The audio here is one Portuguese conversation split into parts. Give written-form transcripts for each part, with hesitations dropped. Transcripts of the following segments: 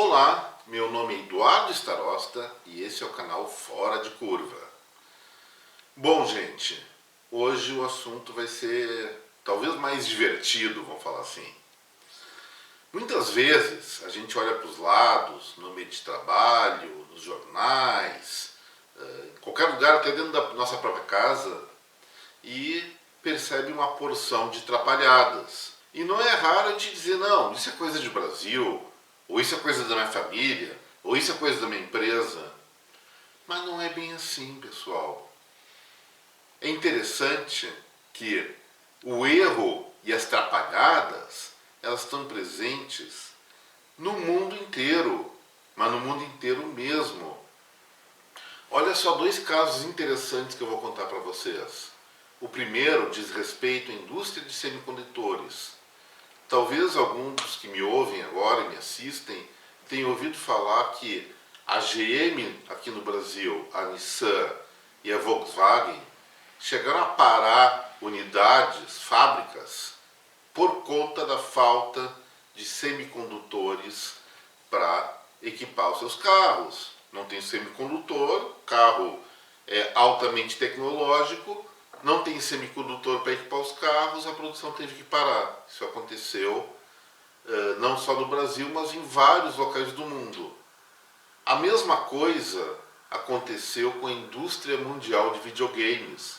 Olá, meu nome é Eduardo Starosta e esse é o canal Fora de Curva. Bom, gente, hoje o assunto vai ser talvez mais divertido, vamos falar assim. Muitas vezes a gente olha para os lados, no meio de trabalho, nos jornais, em qualquer lugar, até dentro da nossa própria casa, e percebe uma porção de trapalhadas. E não é raro a gente dizer, não, isso é coisa de Brasil, ou isso é coisa da minha família, ou isso é coisa da minha empresa. Mas não é bem assim, pessoal. É interessante que o erro e as trapalhadas, elas estão presentes no mundo inteiro, mas no mundo inteiro mesmo. Olha só dois casos interessantes que eu vou contar para vocês. O primeiro diz respeito à indústria de semicondutores. Talvez alguns dos que me ouvem agora e me assistem tenham ouvido falar que a GM aqui no Brasil, a Nissan e a Volkswagen chegaram a parar unidades, fábricas, por conta da falta de semicondutores para equipar os seus carros. Não tem semicondutor, carro é altamente tecnológico, não tem semicondutor para equipar os carros, a produção teve que parar. Isso aconteceu não só no Brasil, mas em vários locais do mundo. A mesma coisa aconteceu com a indústria mundial de videogames.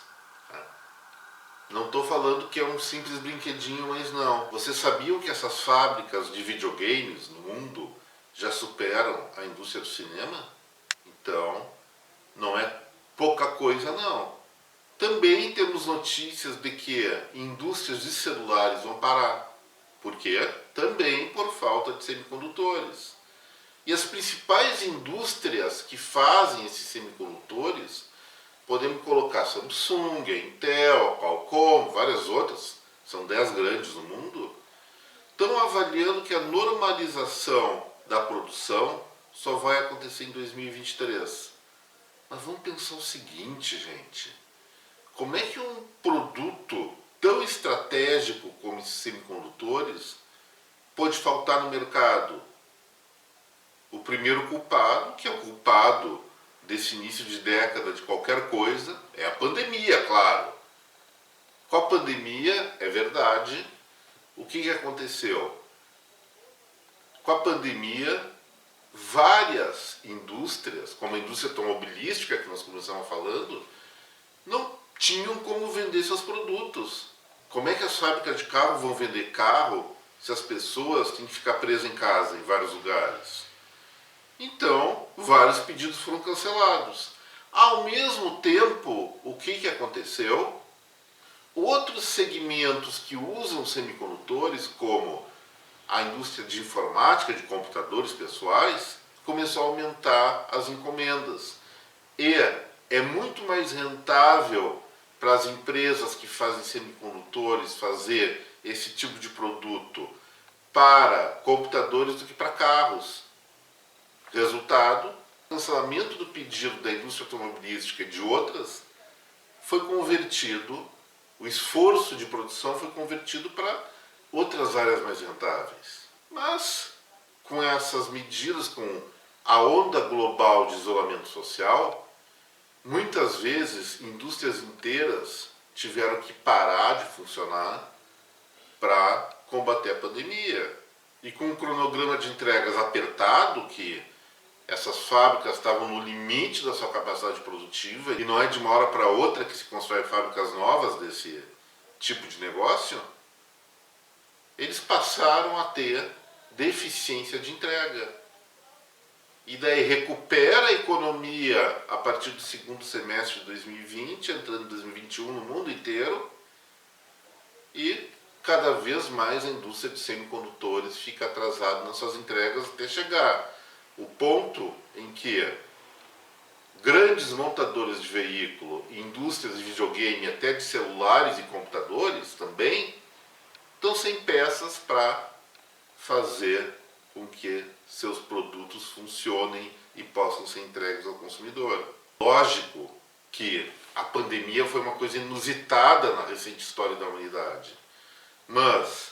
Não estou falando que é um simples brinquedinho, mas não. Vocês sabiam que essas fábricas de videogames no mundo já superam a indústria do cinema? Então, não é pouca coisa não. Também temos notícias de que indústrias de celulares vão parar. Por quê? Também por falta de semicondutores. E as principais indústrias que fazem esses semicondutores, podemos colocar Samsung, Intel, Qualcomm, várias outras, são 10 grandes no mundo, estão avaliando que a normalização da produção só vai acontecer em 2023. Mas vamos pensar o seguinte, gente. Como é que um produto tão estratégico como esses semicondutores pode faltar no mercado? O primeiro culpado, que é o culpado desse início de década de qualquer coisa, é a pandemia, claro. Com a pandemia, é verdade, o que aconteceu? Com a pandemia, várias indústrias, como a indústria automobilística que nós começamos falando, não tinham como vender seus produtos. Como é que as fábricas de carro vão vender carro se as pessoas têm que ficar presas em casa em vários lugares? Então, vários pedidos foram cancelados. Ao mesmo tempo, o que aconteceu? Outros segmentos que usam semicondutores, como a indústria de informática, de computadores pessoais, começou a aumentar as encomendas. E é muito mais rentável para as empresas que fazem semicondutores fazer esse tipo de produto para computadores do que para carros. Resultado, o cancelamento do pedido da indústria automobilística e de outras foi convertido, o esforço de produção foi convertido para outras áreas mais rentáveis. Mas, com essas medidas, com a onda global de isolamento social, muitas vezes indústrias inteiras tiveram que parar de funcionar para combater a pandemia. E com um cronograma de entregas apertado, que essas fábricas estavam no limite da sua capacidade produtiva, e não é de uma hora para outra que se constrói fábricas novas desse tipo de negócio, eles passaram a ter deficiência de entrega. E daí recupera a economia a partir do segundo semestre de 2020, entrando em 2021 no mundo inteiro, e cada vez mais a indústria de semicondutores fica atrasada nas suas entregas até chegar o ponto em que grandes montadores de veículo, indústrias de videogame, até de celulares e computadores também, estão sem peças para fazer com que seus produtos funcionem e possam ser entregues ao consumidor. Lógico que a pandemia foi uma coisa inusitada na recente história da humanidade, mas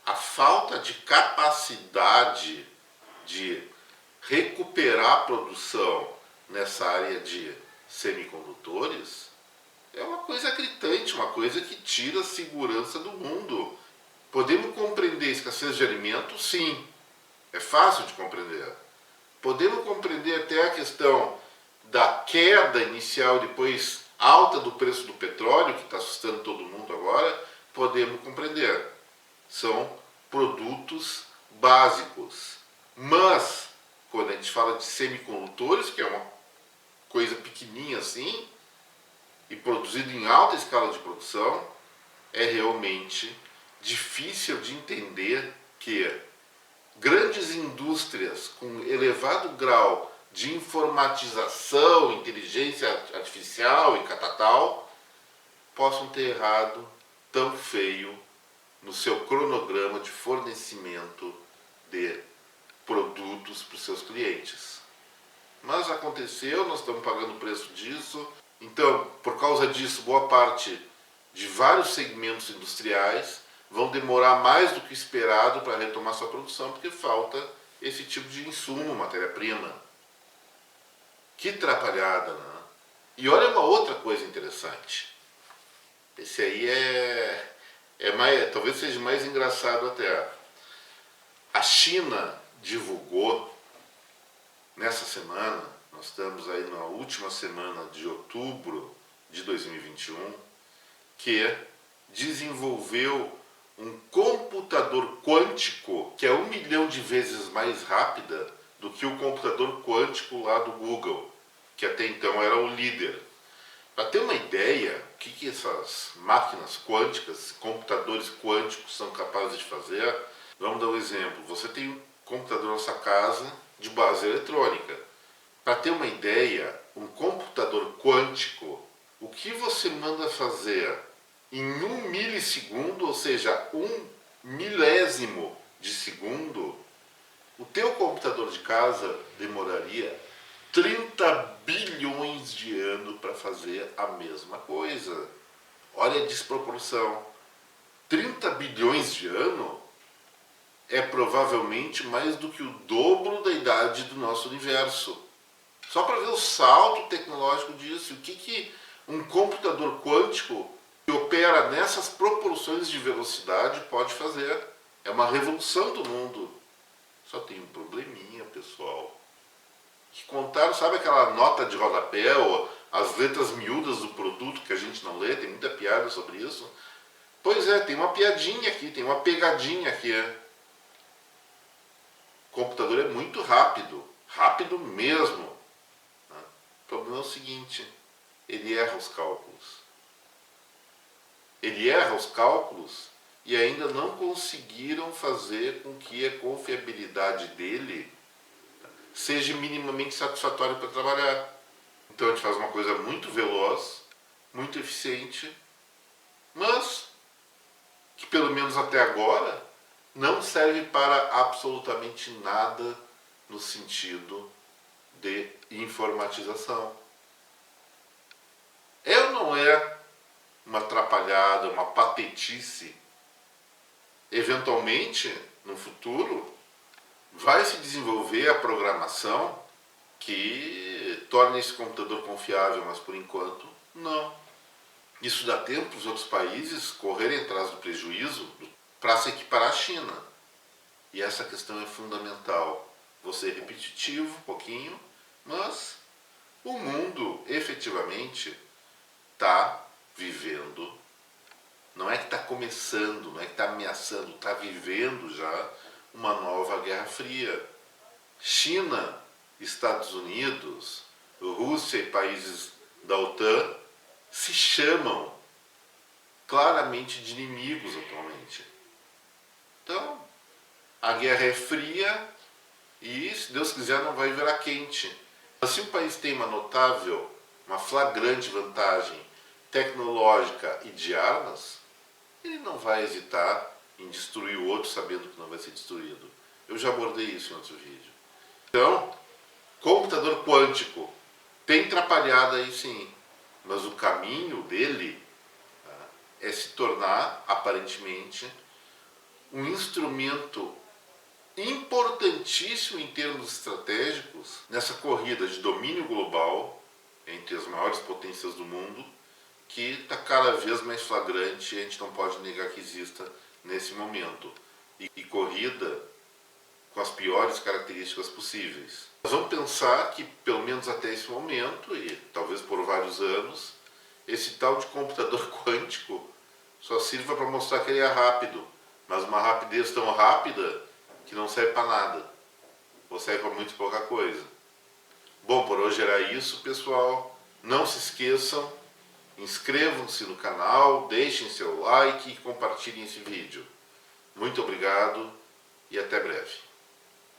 a falta de capacidade de recuperar a produção nessa área de semicondutores é uma coisa gritante, uma coisa que tira a segurança do mundo. Podemos compreender a escassez de alimentos? Sim, é fácil de compreender. Podemos compreender até a questão da queda inicial, depois alta do preço do petróleo, que está assustando todo mundo agora? Podemos compreender. São produtos básicos. Mas, quando a gente fala de semicondutores, que é uma coisa pequenininha assim, e produzido em alta escala de produção, é realmente difícil de entender que grandes indústrias com elevado grau de informatização, inteligência artificial e catatal possam ter errado tão feio no seu cronograma de fornecimento de produtos para os seus clientes. Mas aconteceu, nós estamos pagando o preço disso. Então, por causa disso, boa parte de vários segmentos industriais vão demorar mais do que esperado para retomar sua produção, porque falta esse tipo de insumo, matéria-prima. Que atrapalhada, né? E olha uma outra coisa interessante. Esse aí talvez seja mais engraçado até. A China divulgou nessa semana, nós estamos aí na última semana de outubro de 2021, que desenvolveu um computador quântico que é 1 milhão de vezes mais rápida do que o computador quântico lá do Google, que até então era o líder. Para ter uma ideia, o que essas máquinas quânticas, computadores quânticos são capazes de fazer, vamos dar um exemplo. Você tem um computador na sua casa de base eletrônica. Para ter uma ideia, um computador quântico, o que você manda fazer em 1 milissegundo, ou seja, 1 milésimo de segundo, o teu computador de casa demoraria 30 bilhões de anos para fazer a mesma coisa. Olha a desproporção. 30 bilhões de anos é provavelmente mais do que o dobro da idade do nosso universo. Só para ver o salto tecnológico disso. O que um computador quântico que opera nessas proporções de velocidade pode fazer. É uma revolução do mundo. Só tem um probleminha, pessoal. Que contaram, sabe aquela nota de rodapé ou as letras miúdas do produto que a gente não lê? Tem muita piada sobre isso. Pois é, tem uma piadinha aqui, tem uma pegadinha aqui. O computador é muito rápido, rápido mesmo. O problema é o seguinte, ele erra os cálculos. Ele erra os cálculos e ainda não conseguiram fazer com que a confiabilidade dele seja minimamente satisfatória para trabalhar. Então a gente faz uma coisa muito veloz, muito eficiente, mas que pelo menos até agora não serve para absolutamente nada no sentido de informatização. É ou não é uma atrapalhada, uma patetice? Eventualmente, no futuro, vai se desenvolver a programação que torne esse computador confiável, mas por enquanto, não. Isso dá tempo para os outros países correrem atrás do prejuízo para se equiparar à China. E essa questão é fundamental. Vou ser repetitivo um pouquinho, mas o mundo efetivamente está vivendo, não é que está começando, não é que está ameaçando, está vivendo já uma nova Guerra Fria. China, Estados Unidos, Rússia e países da OTAN se chamam claramente de inimigos atualmente. Então, a guerra é fria e, se Deus quiser, não vai virar quente. Mas se o país tem uma notável, uma flagrante vantagem tecnológica e de armas, ele não vai hesitar em destruir o outro sabendo que não vai ser destruído. Eu já abordei isso em outro vídeo. Então, computador quântico tem atrapalhado aí sim, mas o caminho dele é se tornar, aparentemente, um instrumento importantíssimo em termos estratégicos nessa corrida de domínio global entre as maiores potências do mundo, que está cada vez mais flagrante e a gente não pode negar que exista nesse momento. E corrida com as piores características possíveis. Nós vamos pensar que, pelo menos até esse momento, e talvez por vários anos, esse tal de computador quântico só sirva para mostrar que ele é rápido, mas uma rapidez tão rápida que não serve para nada, ou serve para muito pouca coisa. Bom, por hoje era isso, pessoal. Não se esqueçam, inscrevam-se no canal, deixem seu like e compartilhem esse vídeo. Muito obrigado e até breve.